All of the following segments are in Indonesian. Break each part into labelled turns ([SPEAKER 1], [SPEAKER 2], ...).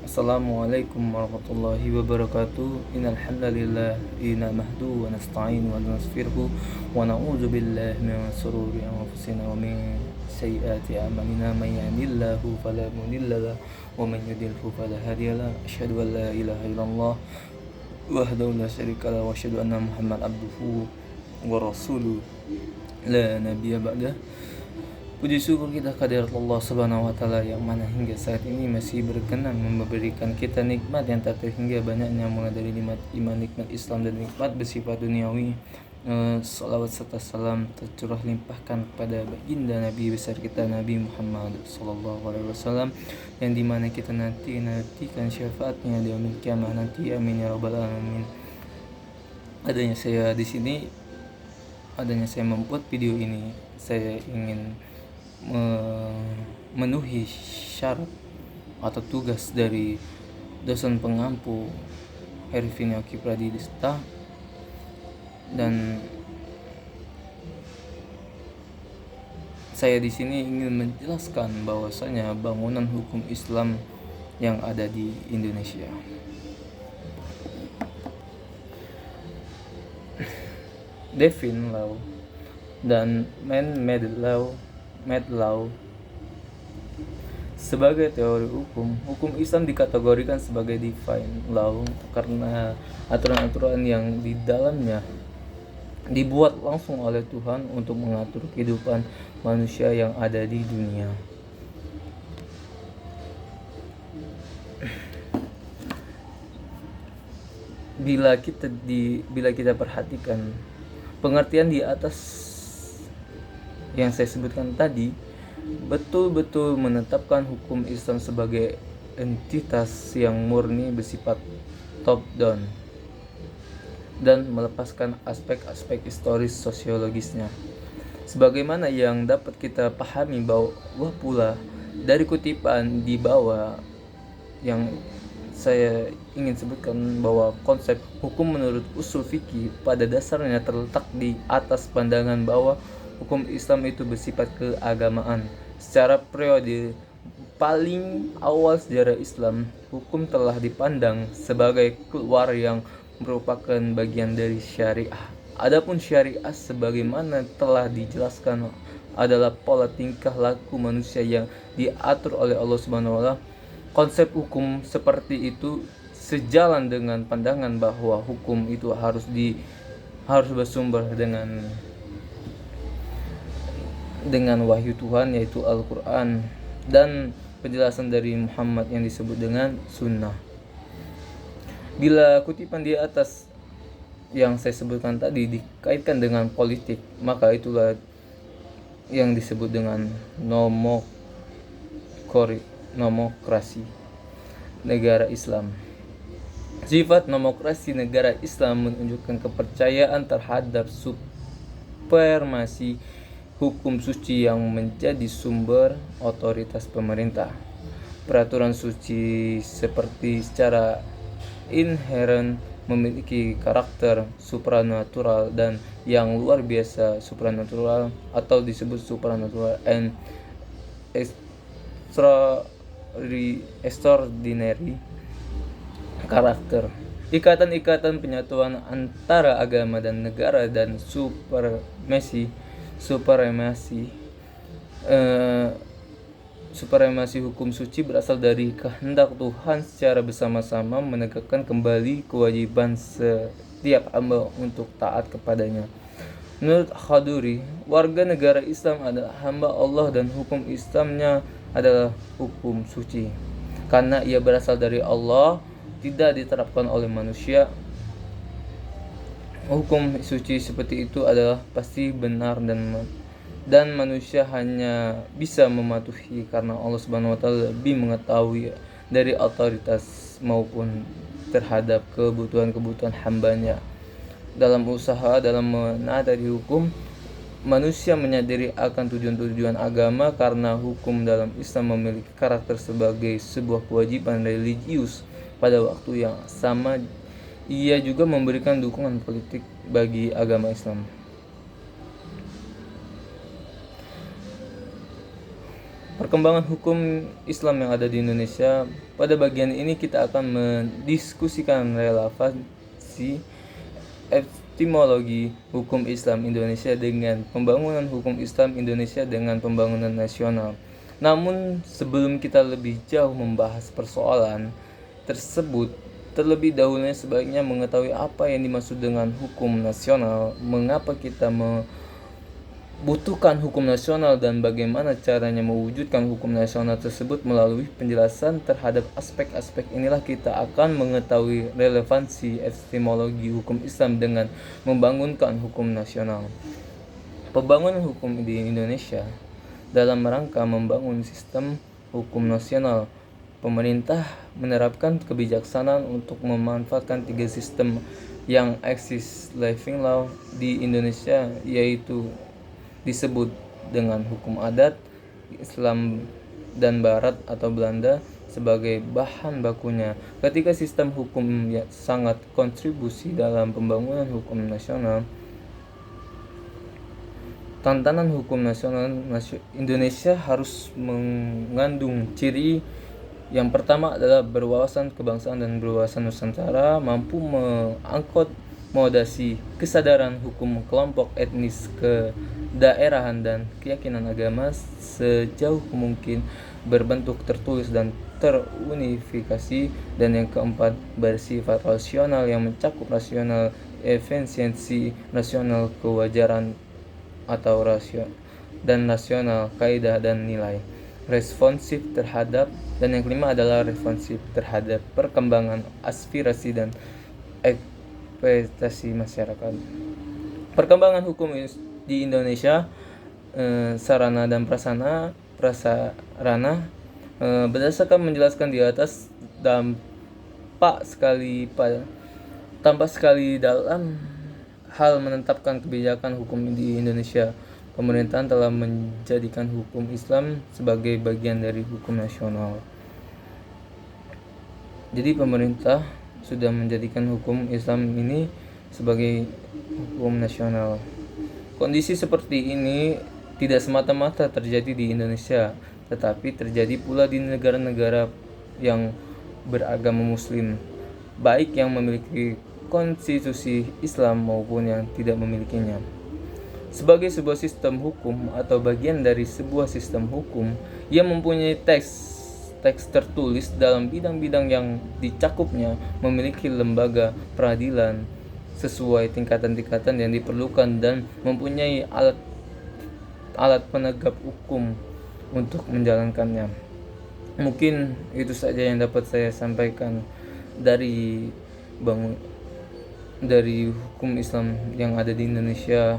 [SPEAKER 1] Assalamualaikum warahmatullahi wabarakatuh. Innal hamdalillah nahmaduhu wa nasta'inu wa nastaghfiruh wa na'udzu billahi min shururi anfusina wa min sayyiati a'malina. May yahdihillahu fala mudilla lahu wa man yudlilhu fala hadiya lahu. Asyhadu an la ilaha illallah wahdahu la syarika lahu wa asyhadu anna Muhammad abduhu wa rasuluh la nabiyya ba'dah. Puji syukur kita kehadirat Allah Subhanahu wa taala yang mana hingga saat ini masih berkenan memberikan kita nikmat yang tak terhingga banyaknya, mulai dari nikmat iman, nikmat Islam, dan nikmat bersifat duniawi. Salawat serta salam tercurah limpahkan kepada baginda Nabi besar kita Nabi Muhammad sallallahu alaihi wasallam, yang dimana kita nantikan syafaatnya di yaumil kiamah nanti. Amin ya rabbal alamin. Adanya saya membuat video ini, saya ingin memenuhi syarat atau tugas dari dosen pengampu Hervin Yoki Pradista, dan saya di sini ingin menjelaskan bahwasanya bangunan hukum Islam yang ada di Indonesia. Divine law dan man-made law sebagai teori hukum Islam dikategorikan sebagai divine law karena aturan-aturan yang di dalamnya dibuat langsung oleh Tuhan untuk mengatur kehidupan manusia yang ada di dunia. Bila kita perhatikan pengertian di atas yang saya sebutkan tadi, betul-betul menetapkan hukum Islam sebagai entitas yang murni bersifat top down dan melepaskan aspek-aspek historis sosiologisnya, sebagaimana yang dapat kita pahami bahwa pula dari kutipan di bawah yang saya ingin sebutkan bahwa konsep hukum menurut usul fikih pada dasarnya terletak di atas pandangan bahwa hukum Islam itu bersifat keagamaan. Secara periode paling awal sejarah Islam, hukum telah dipandang sebagai keluar yang merupakan bagian dari syariah. Adapun syariah sebagaimana telah dijelaskan adalah pola tingkah laku manusia yang diatur oleh Allah Subhanahu wa taala. Konsep hukum seperti itu sejalan dengan pandangan bahwa hukum itu harus bersumber dengan wahyu Tuhan, yaitu Al-Quran, dan penjelasan dari Muhammad yang disebut dengan sunnah. Bila kutipan di atas yang saya sebutkan tadi dikaitkan dengan politik, maka itulah yang disebut dengan nomokrasi negara Islam. Sifat nomokrasi negara Islam menunjukkan kepercayaan terhadap supremasi hukum suci yang menjadi sumber otoritas pemerintah. Peraturan suci seperti secara inheren memiliki karakter supranatural dan yang luar biasa supranatural, atau disebut supernatural and extraordinary karakter. Ikatan penyatuan antara agama dan negara dan supremasi hukum suci berasal dari kehendak Tuhan secara bersama-sama menegakkan kembali kewajiban setiap hamba untuk taat kepadanya. Menurut Khaduri, warga negara Islam adalah hamba Allah dan hukum Islamnya adalah hukum suci. Karena ia berasal dari Allah, tidak diterapkan oleh manusia. Hukum suci seperti itu adalah pasti benar dan manusia hanya bisa mematuhi karena Allah Subhanahu wa taala lebih mengetahui dari otoritas maupun terhadap kebutuhan hambanya. Dalam menaati hukum, manusia menyadari akan tujuan agama karena hukum dalam Islam memiliki karakter sebagai sebuah kewajiban religius. Pada waktu yang sama, ia juga memberikan dukungan politik bagi agama Islam. perkembangan hukum Islam yang ada di Indonesia. Pada bagian ini kita akan mendiskusikan relevansi epistemologi hukum Islam Indonesia dengan pembangunan hukum Islam Indonesia dengan pembangunan nasional. Namun sebelum kita lebih jauh membahas persoalan tersebut, terlebih dahulu sebaiknya mengetahui apa yang dimaksud dengan hukum nasional, mengapa kita butuhkan hukum nasional, dan bagaimana caranya mewujudkan hukum nasional tersebut. Melalui penjelasan terhadap aspek-aspek inilah kita akan mengetahui relevansi epistemologi hukum Islam dengan membangunkan hukum nasional. Pembangunan hukum di Indonesia dalam rangka membangun sistem hukum nasional. Pemerintah menerapkan kebijaksanaan untuk memanfaatkan 3 sistem yang eksis living law di Indonesia, yaitu disebut dengan hukum adat, Islam dan Barat atau Belanda sebagai bahan bakunya. Ketika sistem hukum sangat kontribusi dalam pembangunan hukum nasional, tantangan hukum nasional Indonesia harus mengandung ciri yang pertama adalah berwawasan kebangsaan dan berwawasan Nusantara, mampu mengakomodasi kesadaran hukum kelompok etnis, kedaerahan, dan keyakinan agama sejauh mungkin berbentuk tertulis dan terunifikasi, dan yang keempat bersifat rasional yang mencakup rasional, efisiensi nasional, kewajaran atau rasio, dan rasional, kaidah dan nilai, responsif terhadap, dan yang kelima adalah responsif terhadap perkembangan aspirasi dan ekspektasi masyarakat. Perkembangan hukum di Indonesia, sarana dan prasarana, berdasarkan menjelaskan di atas, tampak sekali dalam hal menetapkan kebijakan hukum di Indonesia. Pemerintahan telah menjadikan hukum Islam sebagai bagian dari hukum nasional. Jadi pemerintah sudah menjadikan hukum Islam ini sebagai hukum nasional. Kondisi seperti ini tidak semata-mata terjadi di Indonesia, tetapi terjadi pula di negara-negara yang beragama Muslim, baik yang memiliki konstitusi Islam maupun yang tidak memilikinya. Sebagai sebuah sistem hukum atau bagian dari sebuah sistem hukum yang mempunyai teks tertulis dalam bidang-bidang yang dicakupnya, memiliki lembaga peradilan sesuai tingkatan-tingkatan yang diperlukan, dan mempunyai alat penegak hukum untuk menjalankannya. Mungkin itu saja yang dapat saya sampaikan dari hukum Islam yang ada di Indonesia.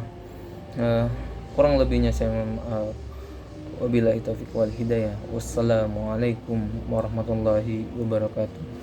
[SPEAKER 1] Kurang lebihnya saya wabillahi taufiq wal hidayah. Wassalamualaikum warahmatullahi wabarakatuh.